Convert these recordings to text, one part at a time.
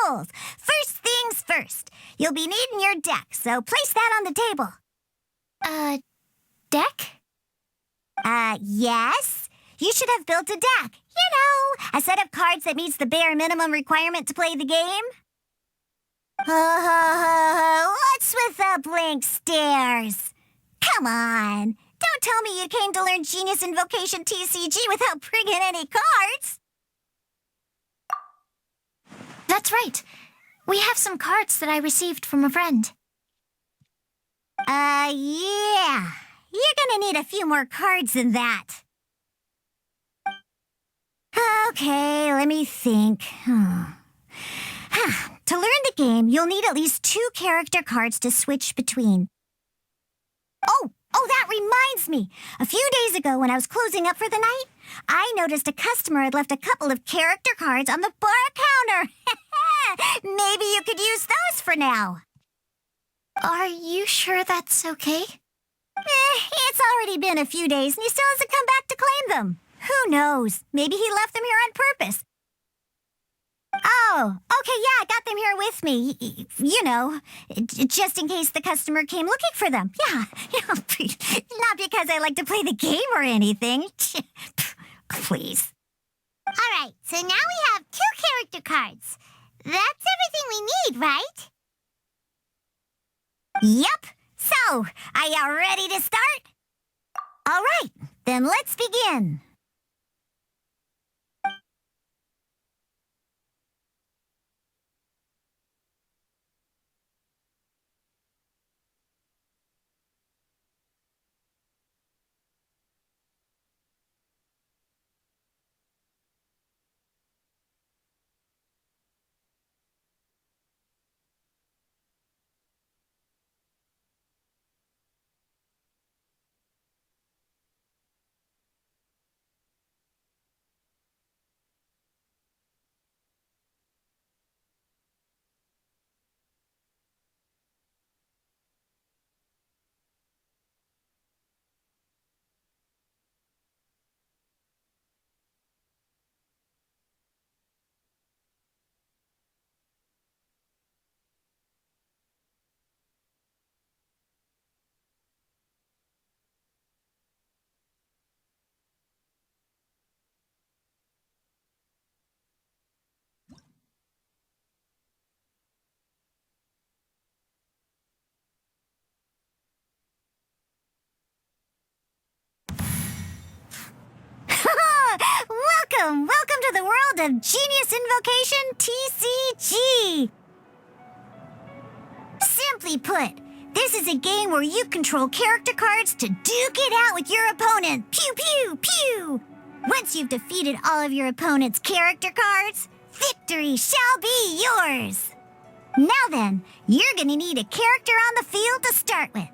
rules. First things first. You'll be needing your deck, so place that on the table. Deck? Yes. You should have built a deck. You know, a set of cards that meets the bare minimum requirement to play the game. What's with the blank stares? Come on. Don't tell me you came to learn Genius Invocation TCG without bringing any cards. That's right. We have some cards that I received from a friend. Yeah. You're gonna need a few more cards than that. Okay, let me think. To learn the game, you'll need at least 2 character cards to switch between. Oh, that reminds me. A few days ago when I was closing up for the night, I noticed a customer had left a couple of character cards on the bar counter. Maybe you could use those for now. Are you sure that's okay? It's already been a few days and he still hasn't come back to claim them. Who knows? Maybe he left them here on purpose. Oh, okay, yeah, I got them here with me. You know, just in case the customer came looking for them. Yeah, not because I like to play the game or anything. Please. All right, so now we have 2 character cards. That's everything we need, right? Yep. So, are you ready to start? All right, then let's begin. Welcome to the world of Genius Invocation TCG! Simply put, this is a game where you control character cards to duke it out with your opponent. Pew, pew, pew! Once you've defeated all of your opponent's character cards, victory shall be yours! Now then, you're gonna need a character on the field to start with.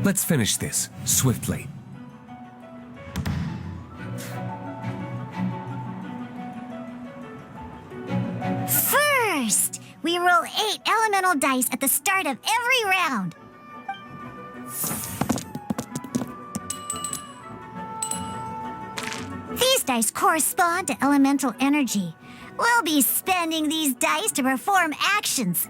Let's finish this, swiftly. First, we roll 8 elemental dice at the start of every round. These dice correspond to elemental energy. We'll be spending these dice to perform actions.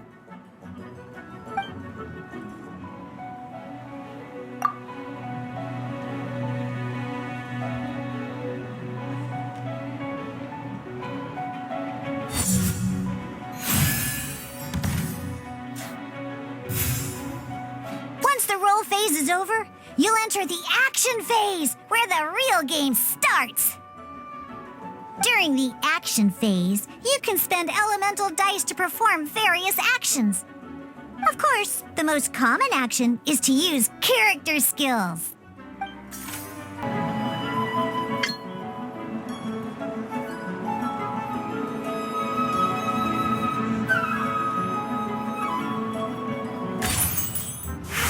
Once the roll phase is over, you'll enter the action phase, where the real game starts. During the action phase, you can spend elemental dice to perform various actions. Of course, the most common action is to use character skills.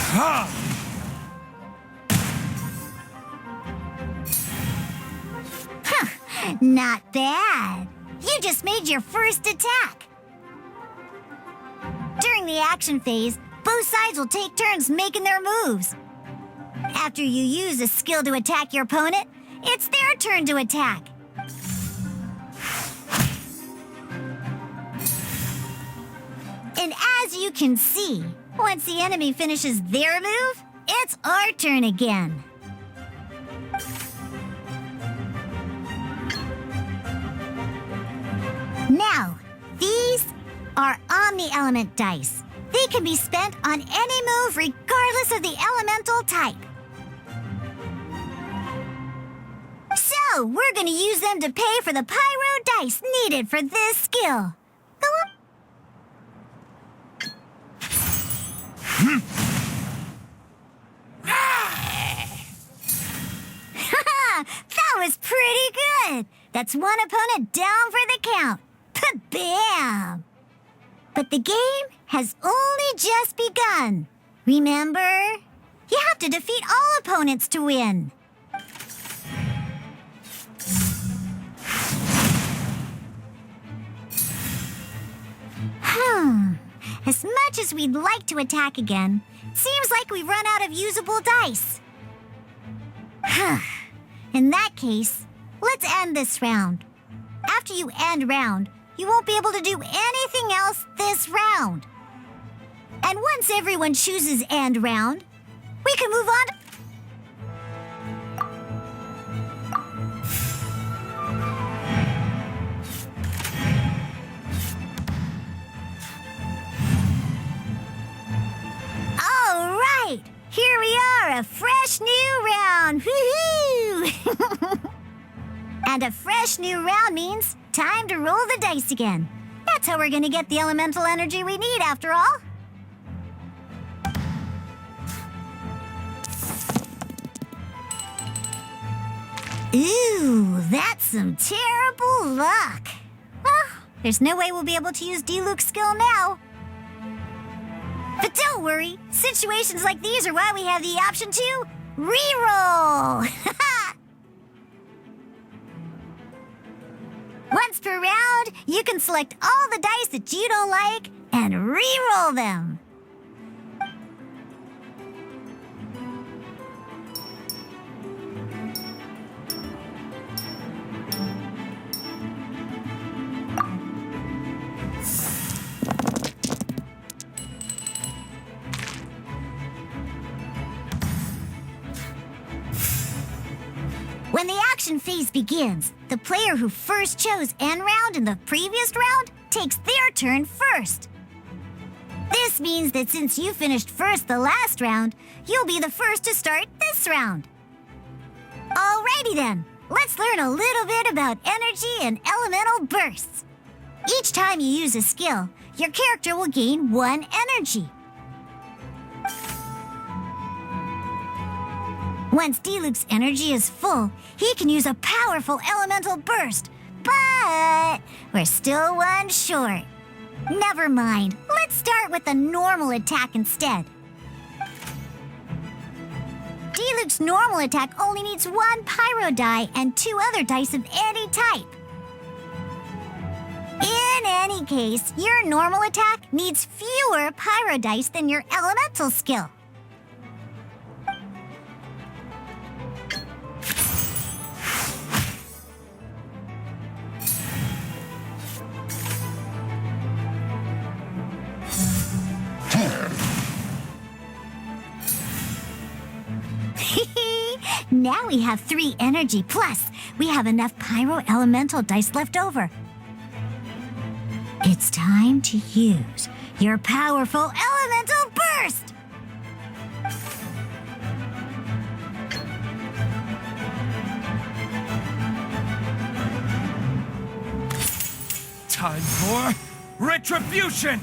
Ha! Not bad. You just made your first attack. During the action phase, Both sides will take turns making their moves. After you use a skill to attack your opponent, it's their turn to attack. And as you can see, once the enemy finishes their move, it's our turn again. Now, these are omni-element dice. They can be spent on any move regardless of the elemental type. So, we're going to use them to pay for the pyro dice needed for this skill. Go on. That was pretty good. That's one opponent down for the count. Bam! But the game has only just begun. Remember? You have to defeat all opponents to win. As much as we'd like to attack again, it seems like we've run out of usable dice. In that case, let's end this round. After you end round, you won't be able to do anything else this round. And once everyone chooses end round, we can move on to... All right, here we are, a fresh new round. Woohoo! And a fresh new round means time to roll the dice again. That's how we're gonna get the elemental energy we need, after all. Ooh, that's some terrible luck. Well, there's no way we'll be able to use Diluc's skill now. But don't worry, situations like these are why we have the option to reroll. Once per round, you can select all the dice that you don't like and re-roll them. When the action phase begins, the player who first chose end round in the previous round takes their turn first. This means that since you finished first the last round, you'll be the first to start this round. Alrighty then, let's learn a little bit about energy and elemental bursts. Each time you use a skill, your character will gain 1 energy. Once Diluc's energy is full, he can use a powerful elemental burst. But we're still 1 short. Never mind, let's start with a normal attack instead. Diluc's normal attack only needs 1 pyro die and 2 other dice of any type. In any case, your normal attack needs fewer pyro dice than your elemental skill. Now we have 3 energy, plus we have enough pyro elemental dice left over. It's time to use your powerful elemental burst! Time for retribution!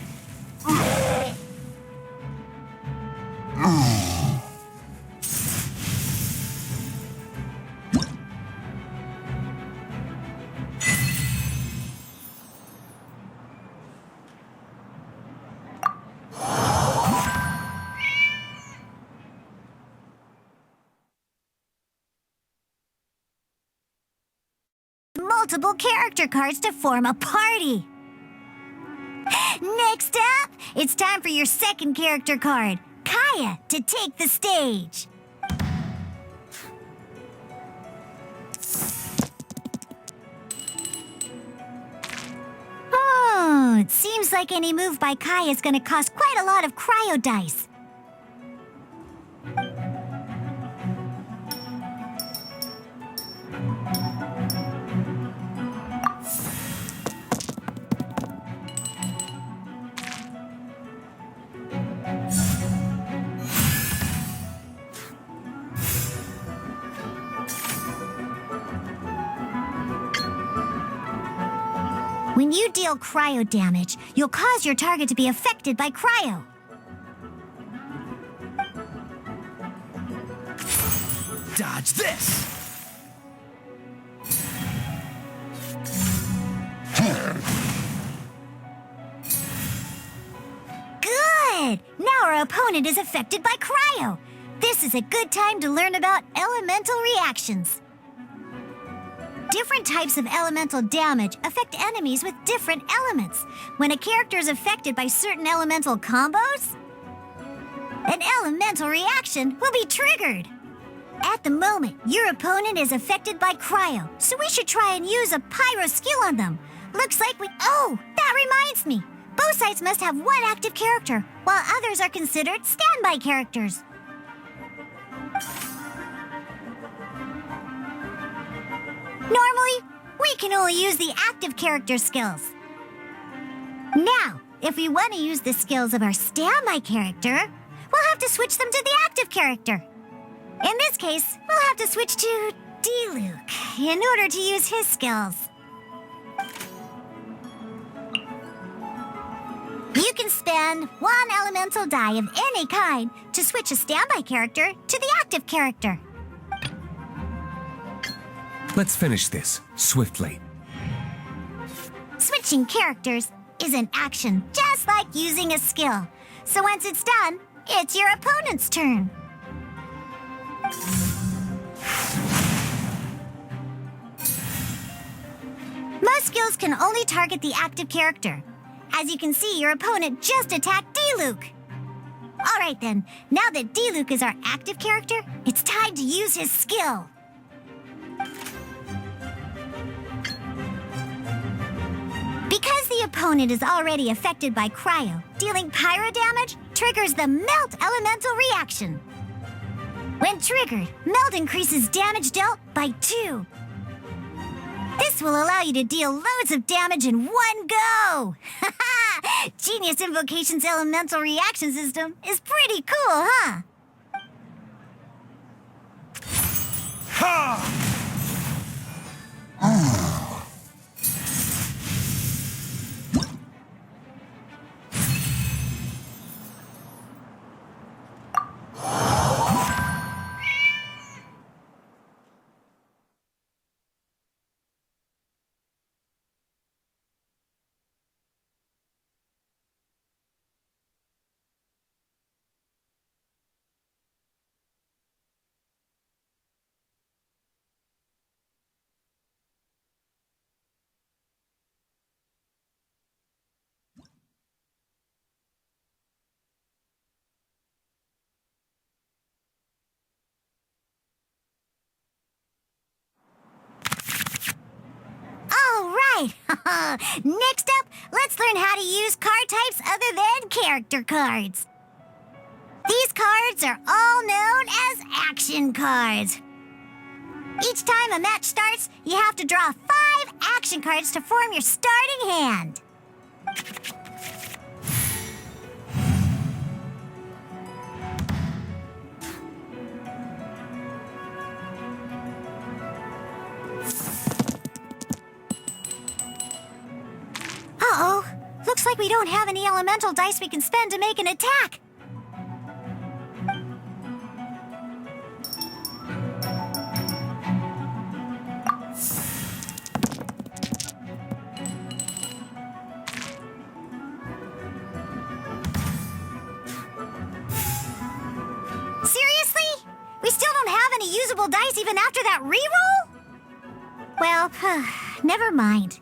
Multiple character cards to form a party. Next up, it's time for your second character card, Kaya, to take the stage. Oh, it seems like any move by Kaya is going to cost quite a lot of cryo dice. When you deal cryo damage, you'll cause your target to be affected by cryo. Dodge this! Good! Now our opponent is affected by cryo. This is a good time to learn about elemental reactions. Different types of elemental damage affect enemies with different elements. When a character is affected by certain elemental combos, an elemental reaction will be triggered. At the moment, your opponent is affected by cryo, so we should try and use a pyro skill on them. Looks like Oh, that reminds me. Both sides must have one active character, while others are considered standby characters. Normally, we can only use the active character skills. Now, if we want to use the skills of our standby character, we'll have to switch them to the active character. In this case, we'll have to switch to D-Luke in order to use his skills. You can spend one elemental die of any kind to switch a standby character to the active character. Let's finish this swiftly. Switching characters is an action just like using a skill. So once it's done, it's your opponent's turn. Most skills can only target the active character. As you can see, your opponent just attacked D-Luke. All right then, now that D-Luke is our active character, it's time to use his skill. Because the opponent is already affected by cryo, dealing pyro damage triggers the Melt elemental reaction. When triggered, Melt increases damage dealt by 2. This will allow you to deal loads of damage in one go! Genius Invocation's elemental reaction system is pretty cool, huh? Ha! Next up, let's learn how to use card types other than character cards. These cards are all known as action cards. Each time a match starts, you have to draw 5 action cards to form your starting hand. Uh-oh. Looks like we don't have any elemental dice we can spend to make an attack. Seriously? We still don't have any usable dice even after that reroll? Well, never mind.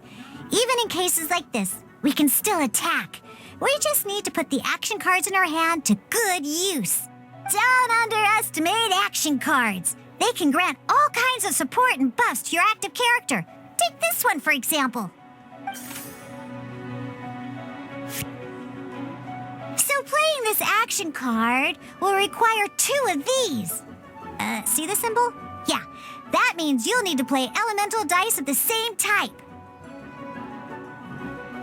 Even in cases like this, we can still attack. We just need to put the action cards in our hand to good use. Don't underestimate action cards. They can grant all kinds of support and buffs to your active character. Take this one, for example. So playing this action card will require 2 of these. See the symbol? Yeah, that means you'll need to play elemental dice of the same type.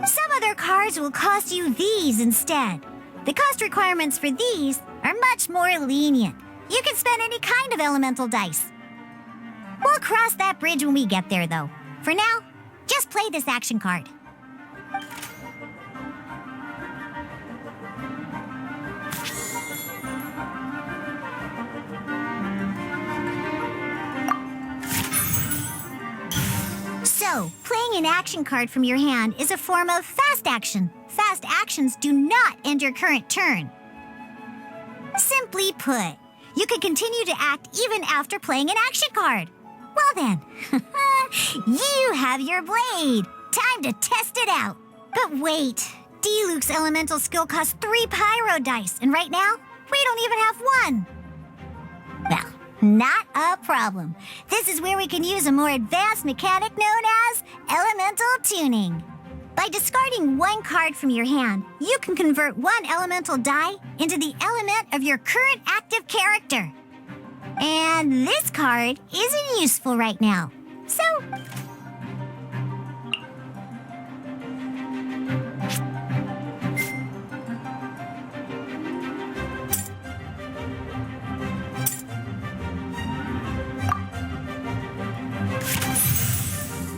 Some other cards will cost you these instead. The cost requirements for these are much more lenient. You can spend any kind of elemental dice. We'll cross that bridge when we get there, though. For now, just play this action card. So, playing an action card from your hand is a form of fast action. Fast actions do not end your current turn. Simply put, you can continue to act even after playing an action card. Well then, you have your blade. Time to test it out. But wait, Diluc's elemental skill costs 3 pyro dice, and right now, we don't even have 1. Well, not a problem. This is where we can use a more advanced mechanic known as elemental tuning. By discarding 1 card from your hand, you can convert 1 elemental die into the element of your current active character. And this card isn't useful right now. So,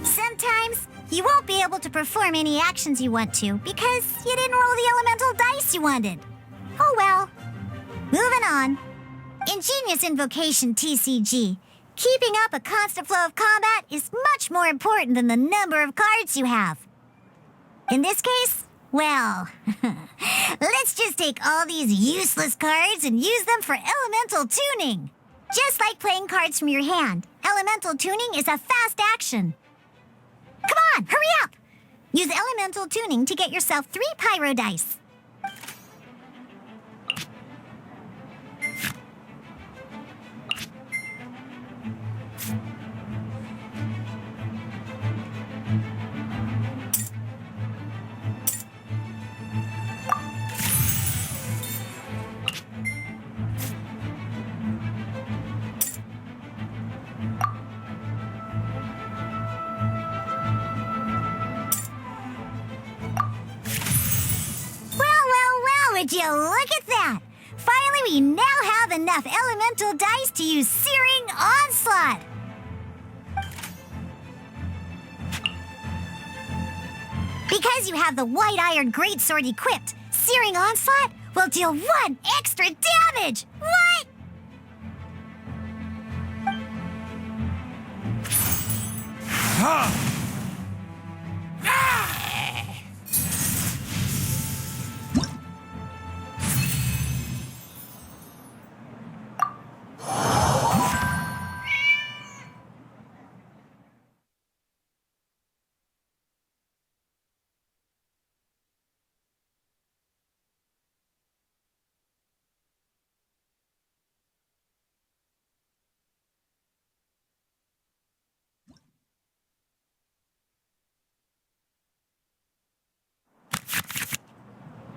sometimes you won't be able to perform any actions you want to because you didn't roll the elemental dice you wanted. Oh well. Moving on. In Genius Invocation TCG, keeping up a constant flow of combat is much more important than the number of cards you have. In this case, well, let's just take all these useless cards and use them for elemental tuning. Just like playing cards from your hand, elemental tuning is a fast action. Come on, hurry up! Use elemental tuning to get yourself 3 pyro dice. Would you look at that? Finally, we now have enough elemental dice to use Searing Onslaught. Because you have the White Iron Greatsword equipped, Searing Onslaught will deal 1 extra damage! What?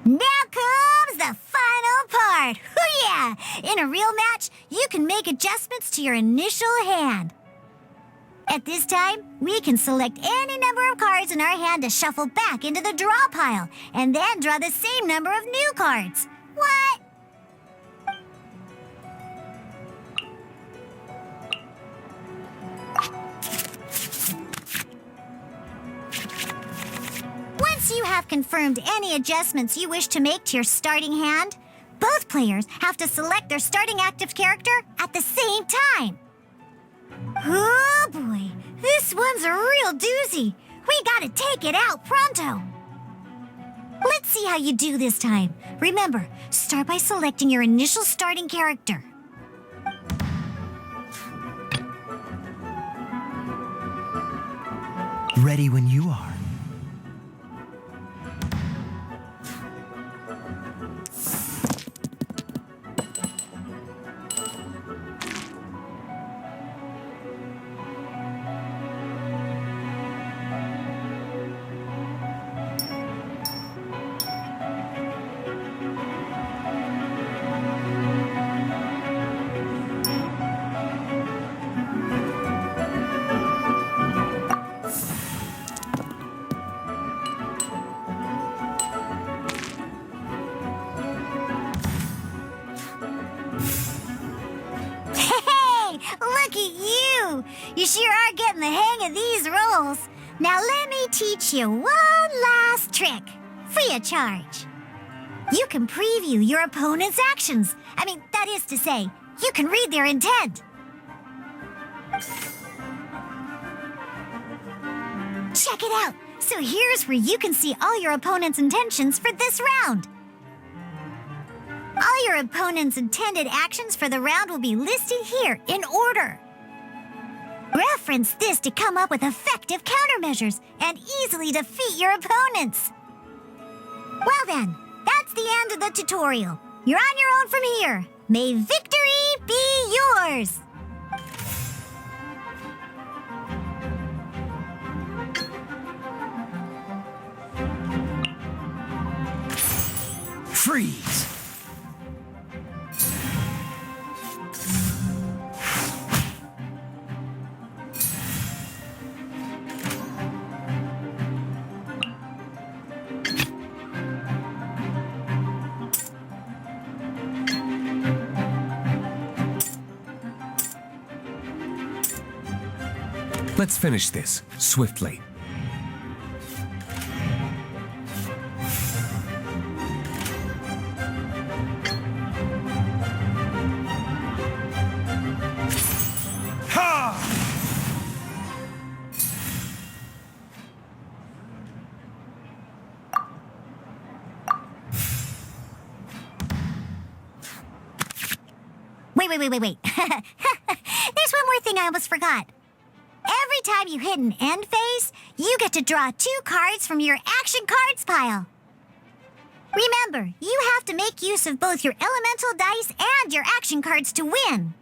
Now comes the final part! Oh yeah! In a real match, you can make adjustments to your initial hand. At this time, we can select any number of cards in our hand to shuffle back into the draw pile, and then draw the same number of new cards. What? Once you have confirmed any adjustments you wish to make to your starting hand, both players have to select their starting active character at the same time. Oh boy, this one's a real doozy. We gotta take it out pronto. Let's see how you do this time. Remember, start by selecting your initial starting character. Ready when you are. sure are getting the hang of these rolls. Now let me teach you one last trick, free of charge. You can preview your opponent's actions. That is to say, you can read their intent. Check it out. So here's where you can see all your opponent's intentions for this round. All your opponent's intended actions for the round will be listed here in order. Reference this to come up with effective countermeasures and easily defeat your opponents. Well then, that's the end of the tutorial. You're on your own from here. May victory be yours! Freeze! Let's finish this swiftly. Ha! Wait. There's one more thing I almost forgot. Every time you hit an end phase, you get to draw 2 cards from your action cards pile. Remember, you have to make use of both your elemental dice and your action cards to win.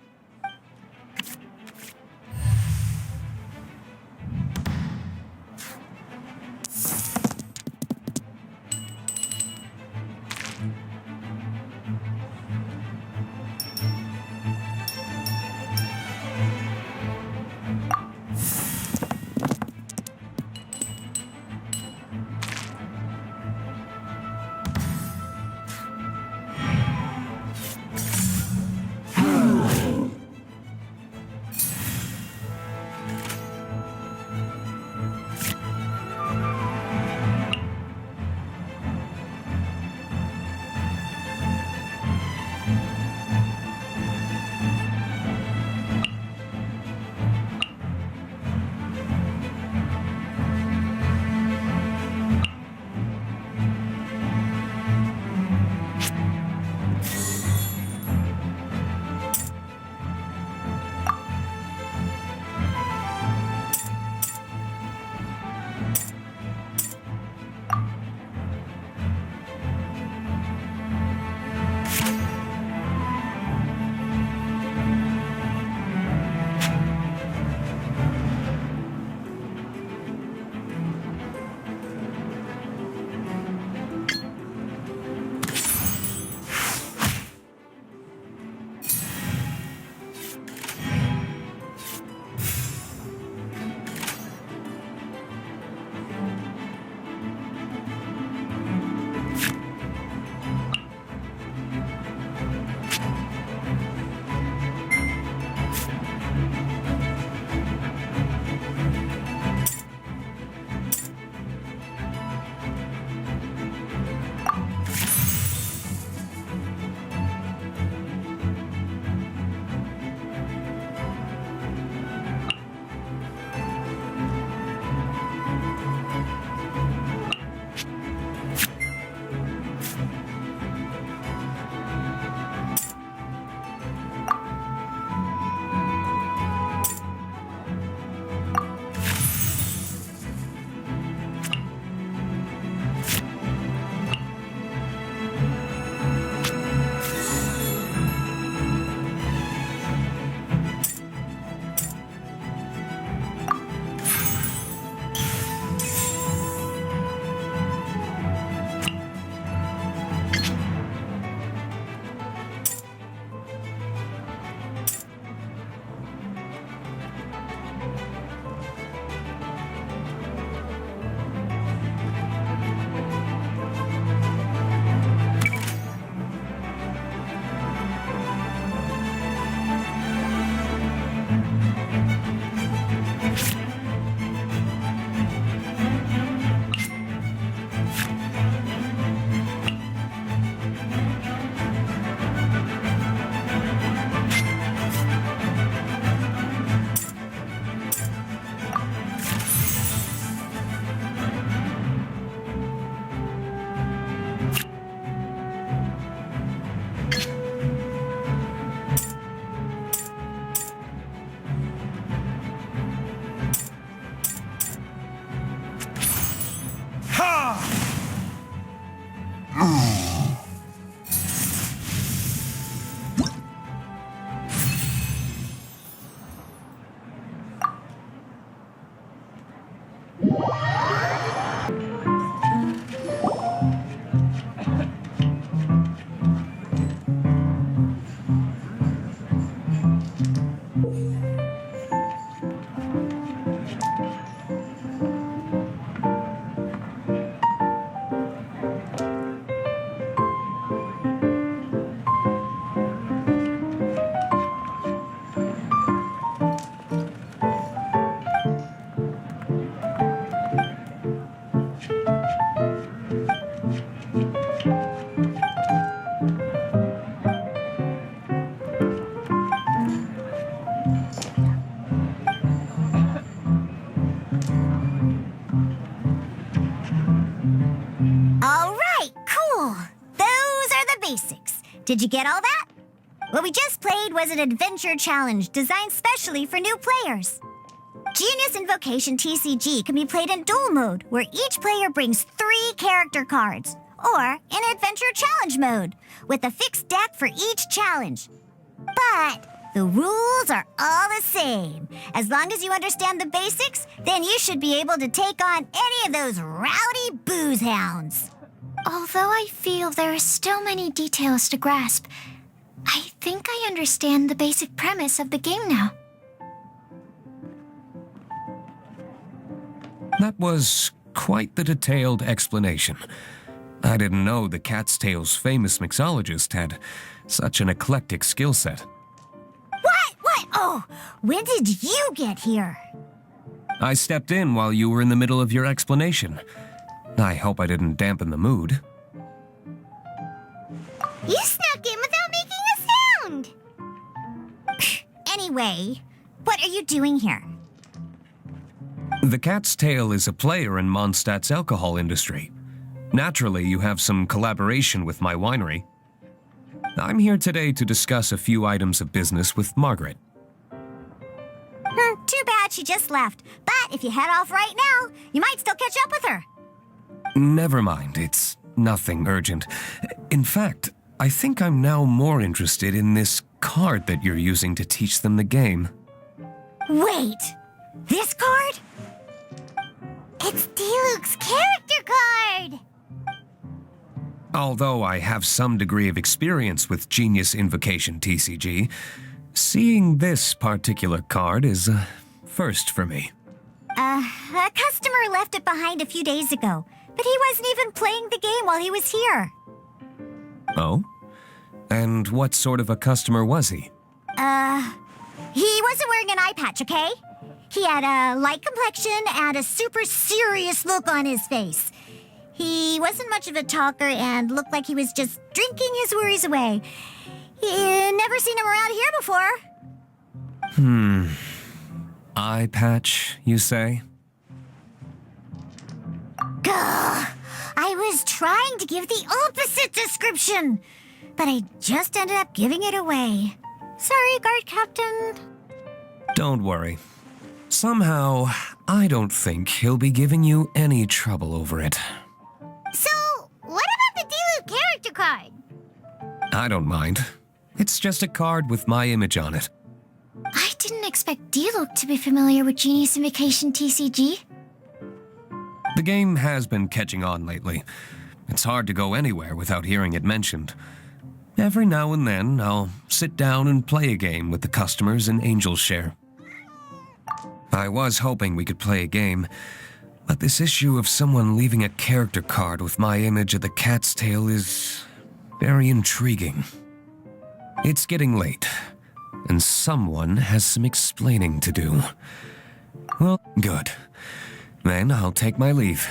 All right, cool. Those are the basics. Did you get all that? What we just played was an adventure challenge designed specially for new players. Genius Invocation TCG can be played in duel mode, where each player brings 3 character cards, or in adventure challenge mode, with a fixed deck for each challenge. But the rules are all the same. As long as you understand the basics, then you should be able to take on any of those rowdy booze hounds. Although I feel there are still many details to grasp, I think I understand the basic premise of the game now. That was quite the detailed explanation. I didn't know the Cat's Tail's famous mixologist had such an eclectic skill set. What? Oh, when did you get here? I stepped in while you were in the middle of your explanation. I hope I didn't dampen the mood. You snuck in without making a sound! Anyway, what are you doing here? The Cat's Tail is a player in Mondstadt's alcohol industry. Naturally, you have some collaboration with my winery. I'm here today to discuss a few items of business with Margaret. Too bad she just left. But if you head off right now, you might still catch up with her. Never mind, it's nothing urgent. In fact, I think I'm now more interested in this card that you're using to teach them the game. Wait, this card? It's Diluc's character card! Although I have some degree of experience with Genius Invocation TCG, seeing this particular card is a first for me. A customer left it behind a few days ago, but he wasn't even playing the game while he was here. Oh? And what sort of a customer was he? He wasn't wearing an eye patch, okay? He had a light complexion and a super serious look on his face. He wasn't much of a talker and looked like he was just drinking his worries away. Never seen him around here before. Eye patch, you say? Gah! I was trying to give the opposite description, but I just ended up giving it away. Sorry, guard captain. Don't worry. Somehow, I don't think he'll be giving you any trouble over it. So, what about the Diluc character card? I don't mind. It's just a card with my image on it. I didn't expect Diluc to be familiar with Genius Invocation TCG. The game has been catching on lately. It's hard to go anywhere without hearing it mentioned. Every now and then, I'll sit down and play a game with the customers in Angel's Share. I was hoping we could play a game, but this issue of someone leaving a character card with my image of the Cat's Tail is very intriguing. It's getting late, and someone has some explaining to do. Well, good. Then I'll take my leave.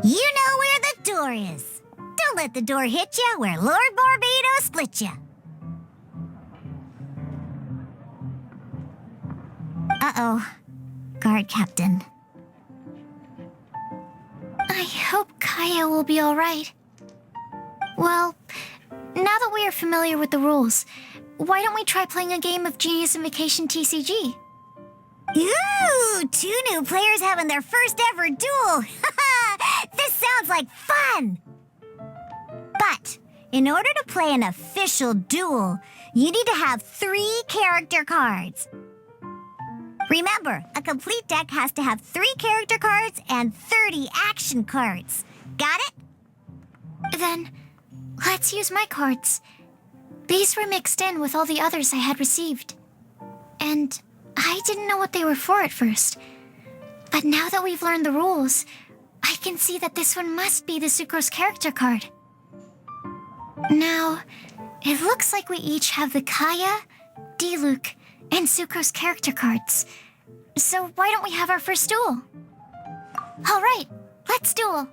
You know where the door is. Don't let the door hit you where Lord Barbados split you. Uh-oh. Guard captain. I hope Kaya will be all right. Well, now that we are familiar with the rules, why don't we try playing a game of Genius Invocation TCG? Ooh, 2 new players having their first ever duel. This sounds like fun. But in order to play an official duel, you need to have 3 character cards. Remember, a complete deck has to have 3 character cards and 30 action cards. Got it? Then, let's use my cards. These were mixed in with all the others I had received. And I didn't know what they were for at first. But now that we've learned the rules, I can see that this one must be the Sucrose character card. Now, it looks like we each have the Kaya, Diluc, and Sucrose character cards. So why don't we have our first duel? All right, let's duel.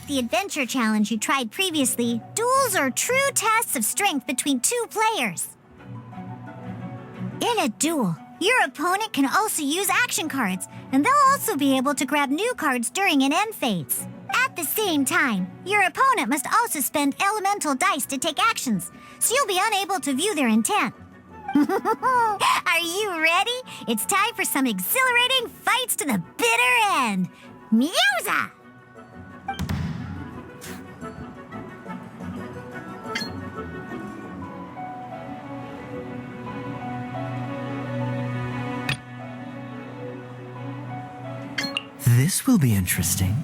The adventure challenge you tried previously, duels are true tests of strength between 2 players. In a duel, your opponent can also use action cards, and they'll also be able to grab new cards during an end phase. At the same time, your opponent must also spend elemental dice to take actions, so you'll be unable to view their intent. Are you ready? It's time for some exhilarating fights to the bitter end. Musa! This will be interesting.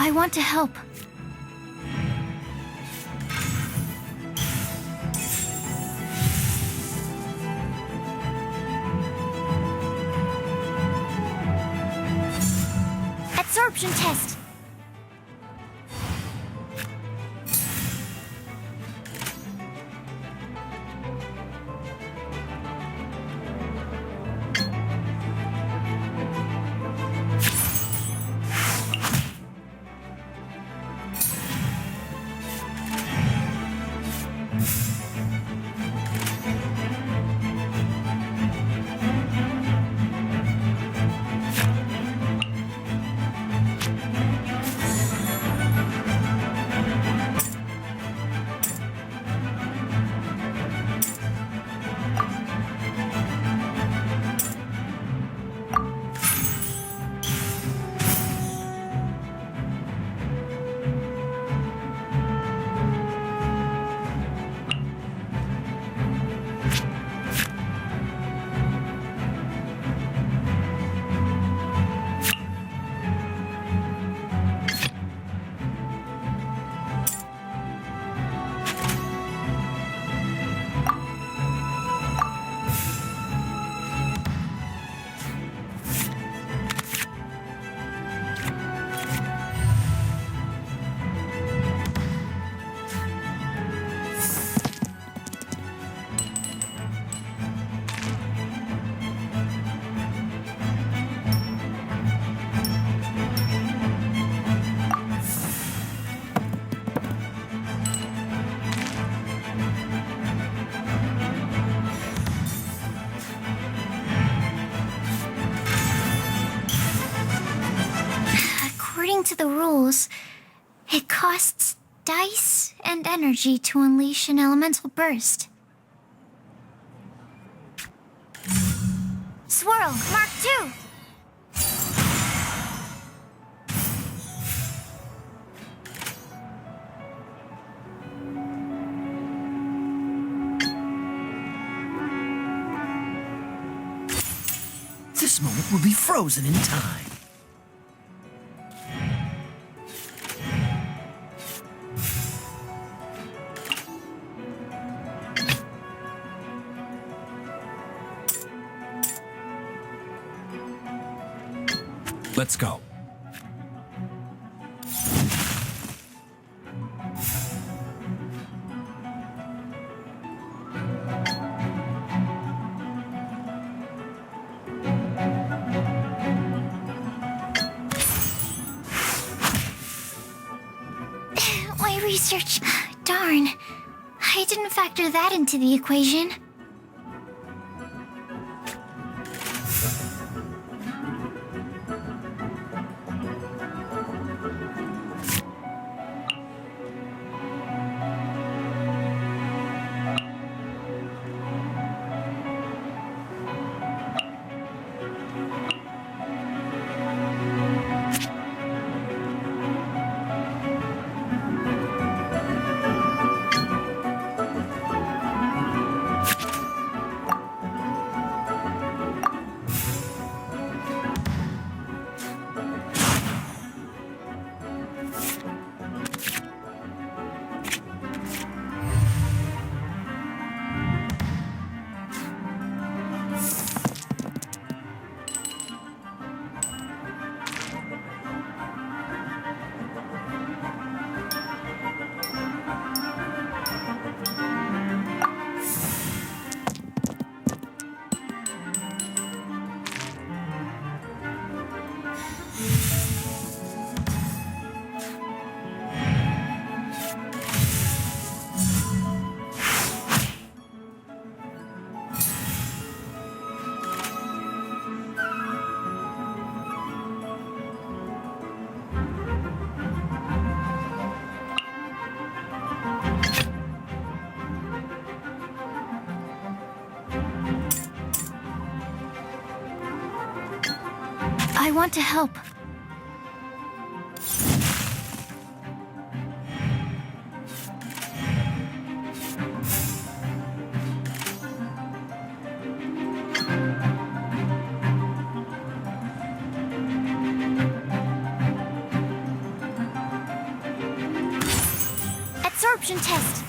I want to help. Absorption test. According to the rules, it costs dice and energy to unleash an elemental burst. Swirl, Mark 2! This moment will be frozen in time. Let's go. My research... Darn. I didn't factor that into the equation. I want to help. perception test.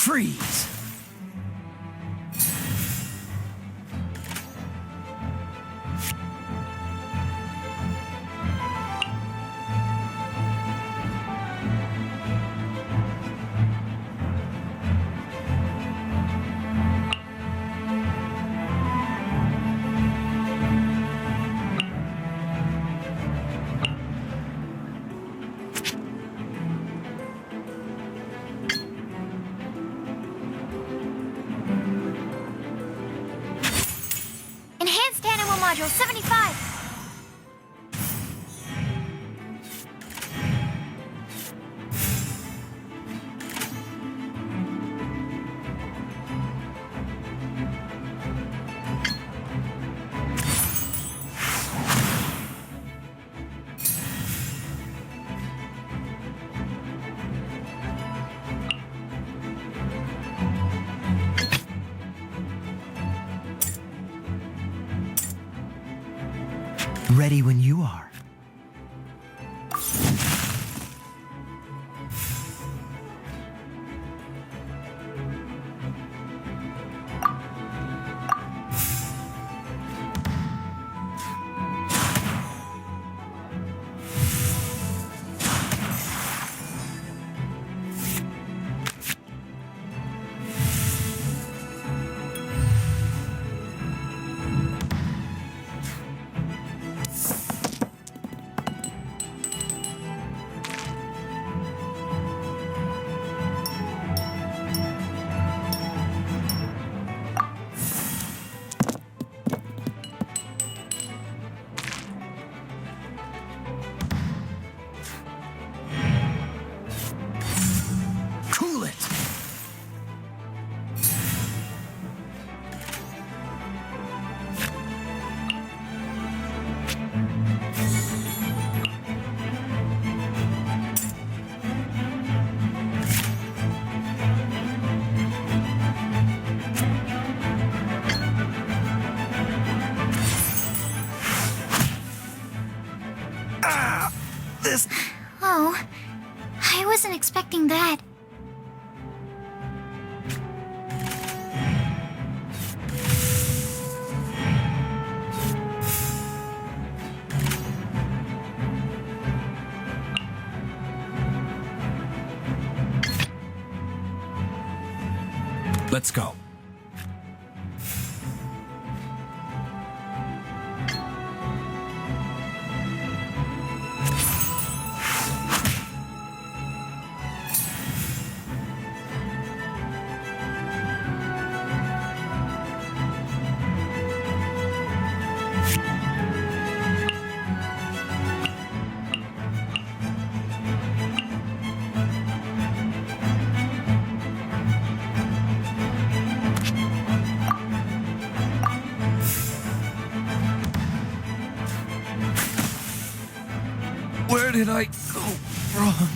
Freeze! Enhanced Animal Module 75. Ready when you are. Cool it! This... Oh, I wasn't expecting that. Let's go. did I go wrong?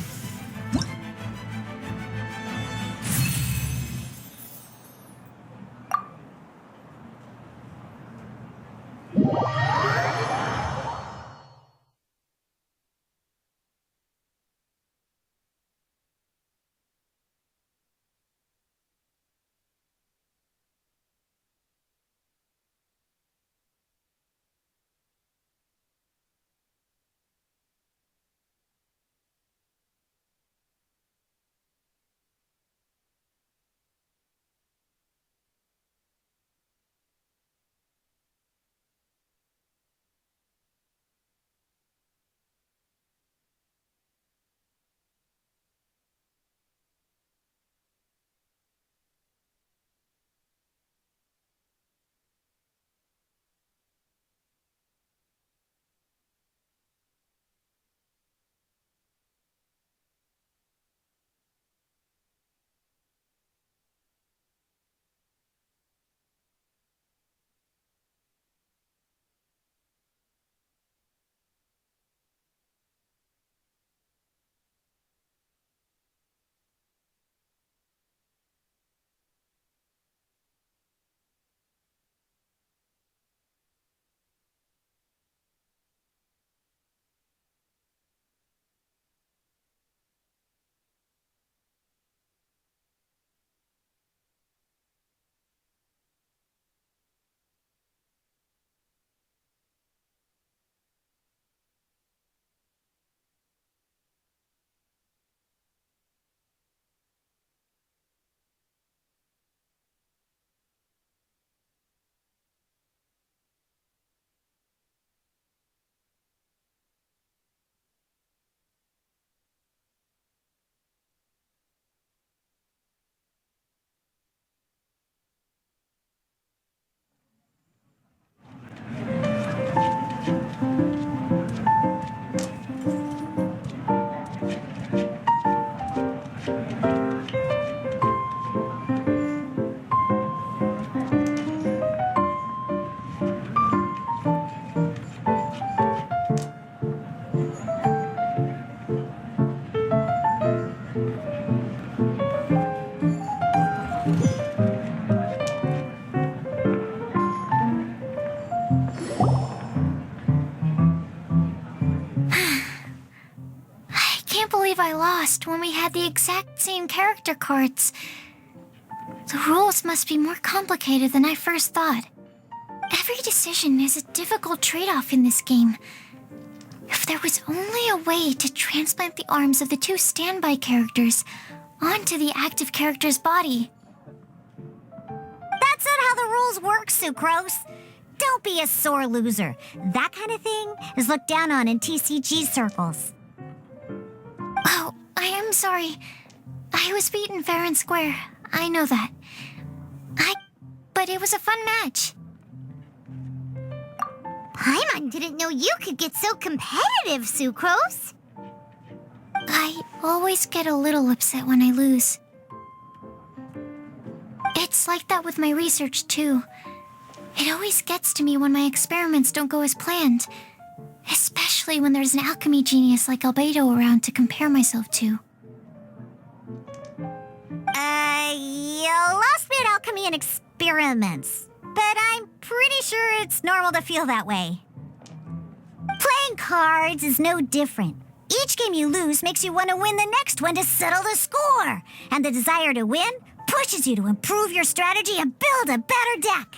I lost when we had the exact same character cards. The rules must be more complicated than I first thought. Every decision is a difficult trade-off in this game. If there was only a way to transplant the arms of the two standby characters onto the active character's body. That's not how the rules work, Sucrose. Don't be a sore loser. That kind of thing is looked down on in TCG circles. Oh, I am sorry. I was beaten fair and square. I know that. But it was a fun match. Paimon didn't know you could get so competitive, Sucrose. I always get a little upset when I lose. It's like that with my research, too. It always gets to me when my experiments don't go as planned. Especially when there's an alchemy genius like Albedo around to compare myself to. You lost me at alchemy and experiments. But I'm pretty sure it's normal to feel that way. Playing cards is no different. Each game you lose makes you want to win the next one to settle the score. And the desire to win pushes you to improve your strategy and build a better deck.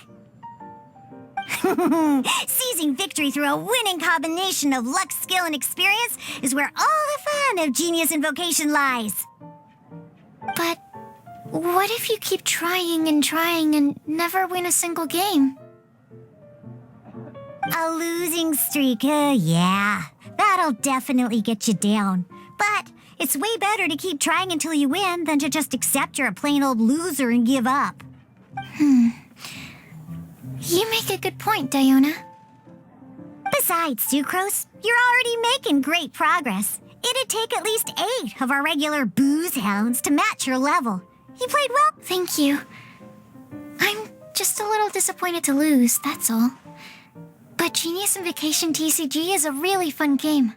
Seizing victory through a winning combination of luck, skill, and experience is where all the fun of Genius Invocation lies. But what if you keep trying and never win a single game? A losing streak, yeah. That'll definitely get you down. But it's way better to keep trying until you win than to just accept you're a plain old loser and give up. You make a good point, Diona. Besides, Sucrose, you're already making great progress. It'd take at least 8 of our regular booze hounds to match your level. You played well. Thank you. I'm just a little disappointed to lose, that's all. But Genius Invocation TCG is a really fun game.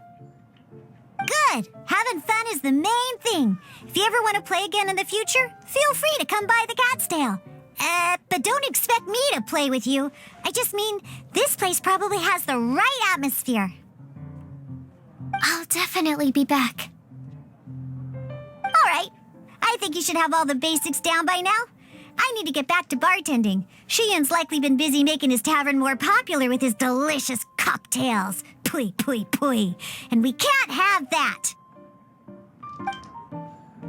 Good! Having fun is the main thing. If you ever want to play again in the future, feel free to come by the Cat's Tail. But don't expect me to play with you. I just mean, this place probably has the right atmosphere. I'll definitely be back. All right. I think you should have all the basics down by now. I need to get back to bartending. Shiyan's likely been busy making his tavern more popular with his delicious cocktails. Pui, pui, pui. And we can't have that.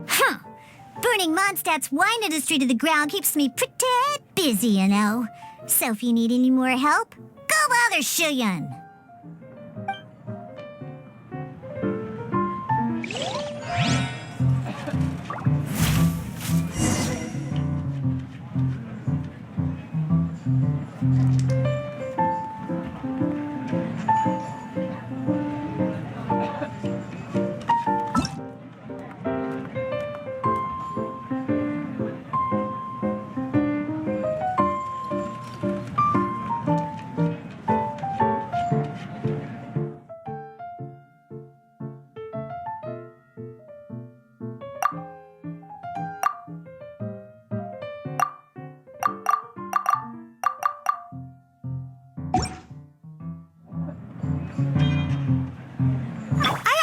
Huh. Burning Mondstadt's wine industry to the ground keeps me pretty busy, you know. So if you need any more help, go bother Shiyan.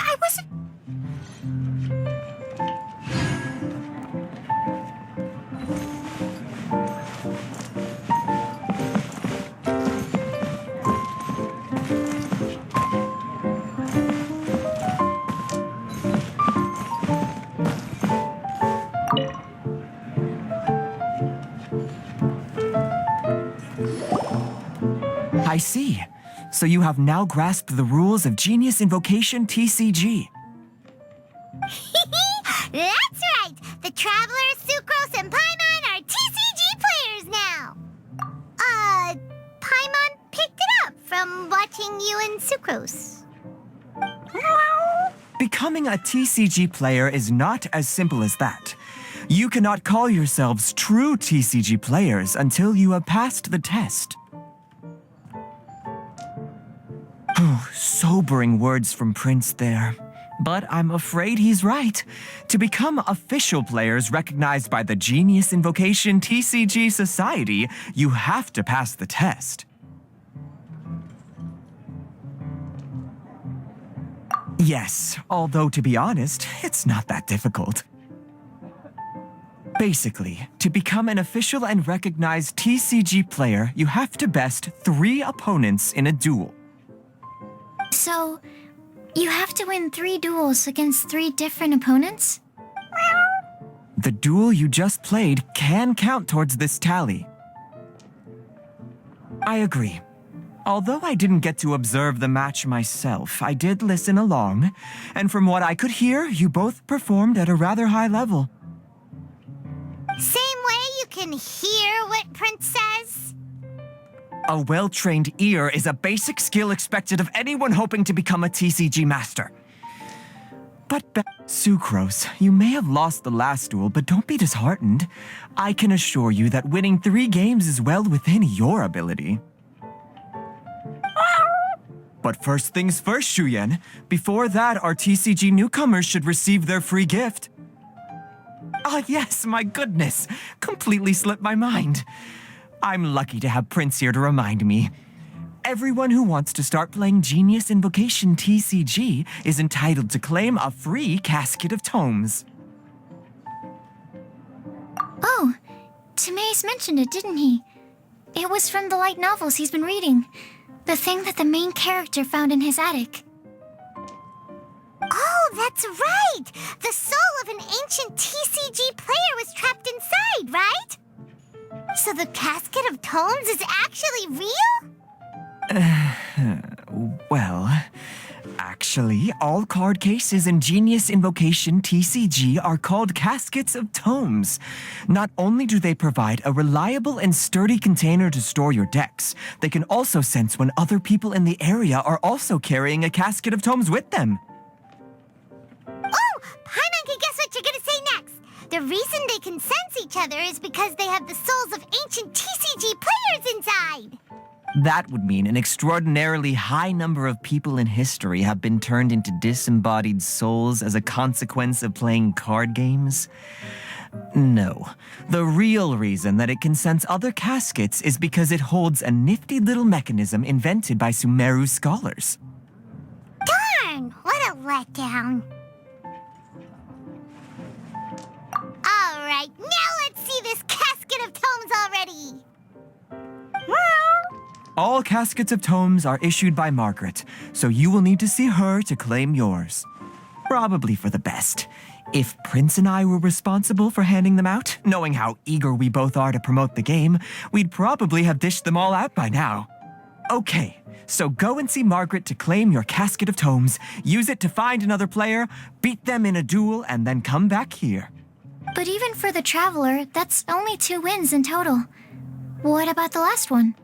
I wasn't... I see. So you have now grasped the rules of Genius Invocation TCG. That's right! The Travelers, Sucrose, and Paimon are TCG players now! Paimon picked it up from watching you and Sucrose. Becoming a TCG player is not as simple as that. You cannot call yourselves true TCG players until you have passed the test. Sobering words from Prince there. But I'm afraid he's right. To become official players recognized by the Genius Invocation TCG Society, you have to pass the test. Yes, although to be honest, it's not that difficult. Basically, to become an official and recognized TCG player, you have to best 3 opponents in a duel. So, you have to win 3 duels against 3 different opponents? The duel you just played can count towards this tally. I agree. Although I didn't get to observe the match myself, I did listen along, and from what I could hear, you both performed at a rather high level. Same way you can hear what Prince says? A well-trained ear is a basic skill expected of anyone hoping to become a TCG master. But Sucrose, you may have lost the last duel, but don't be disheartened. I can assure you that winning 3 games is well within your ability. But first things first, Shuyen. Before that, our TCG newcomers should receive their free gift. Ah, yes, my goodness. Completely slipped my mind. I'm lucky to have Prince here to remind me. Everyone who wants to start playing Genius Invocation TCG is entitled to claim a free casket of tomes. Oh, Timaeus mentioned it, didn't he? It was from the light novels he's been reading. The thing that the main character found in his attic. Oh, that's right! The soul of an ancient TCG player was trapped inside, right? So the casket of tomes is actually real? Well, actually, all card cases in Genius Invocation TCG are called caskets of tomes. Not only do they provide a reliable and sturdy container to store your decks, they can also sense when other people in the area are also carrying a casket of tomes with them. Oh, Paimon can guess what you're gonna say next. The reason they can sense each other is because they have the souls of ancient TCG players inside. That would mean an extraordinarily high number of people in history have been turned into disembodied souls as a consequence of playing card games? No. The real reason that it can sense other caskets is because it holds a nifty little mechanism invented by Sumeru's scholars. Darn, what a letdown. All right, now let's see this casket of tomes already. All caskets of tomes are issued by Margaret, so you will need to see her to claim yours. Probably for the best. If Prince and I were responsible for handing them out, knowing how eager we both are to promote the game, we'd probably have dished them all out by now. Okay, so go and see Margaret to claim your casket of tomes, use it to find another player, beat them in a duel, and then come back here. But even for the Traveler, that's only 2 wins in total. What about the last one?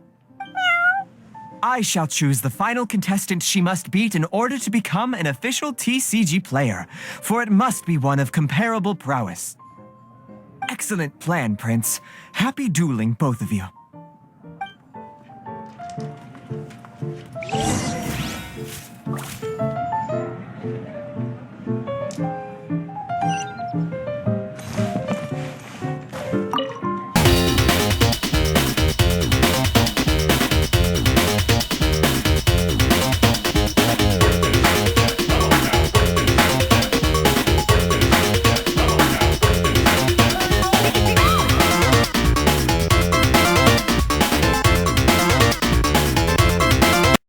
I shall choose the final contestant she must beat in order to become an official TCG player, for it must be one of comparable prowess. Excellent plan, Prince. Happy dueling, both of you.